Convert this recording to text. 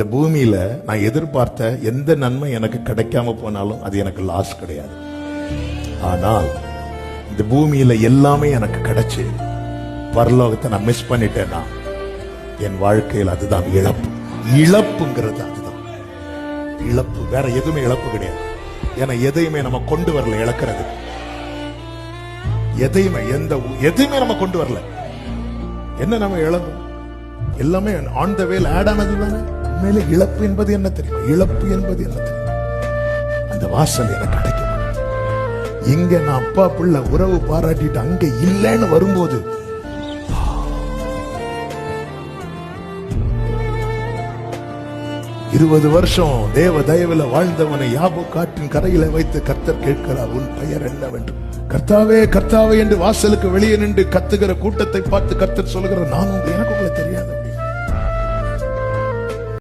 இந்த பூமியில நான் எதிர்பார்த்த எந்த நன்மை எனக்கு கிடைக்காம போனாலும் அது எனக்கு லாஸ் கிடையாது. ஆனால் இந்த பூமியில எல்லாமே எனக்கு கிடைச்சு பரலோகத்தை நான் மிஸ் பண்ணிட்டேன்னா என் வாழ்க்கையில் அதுதான் இழப்பு. இழப்புங்கிறது அதுதான் இழப்பு, வேற எதுவுமே இழப்பு கிடையாது. ஏன்னா எதையுமே நம்ம கொண்டு வரல இழக்கிறது. எதையுமே நம்ம கொண்டு வரல. என்ன நம்ம இழந்தோம்? எல்லாமே ஆன் த வேல ஆட் ஆனது தானே. உண்மையில இழப்பு என்பது என்ன தெரியும்? இழப்பு என்பது என்ன தெரியும்? அந்த வாசல் எனக்கு கிடைக்கும். இங்க நான் அப்பா பிள்ளை உறவு பாராட்டிட்டு அங்க இல்லைன்னு வரும்போது 20 வருஷம் தேவ தயவுல வாழ்ந்தவனை யாபோ காட்டின் கரையில வைத்து கர்த்தர் கேட்கிறார், உன் பெயர் என்னவென்று. கர்த்தாவே கர்த்தாவே என்று வாசலுக்கு வெளியே நின்று கத்துகிற கூட்டத்தை பார்த்து கர்த்தர் சொல்லுகிறார், நான் எனக்கு உங்களை தெரியாது.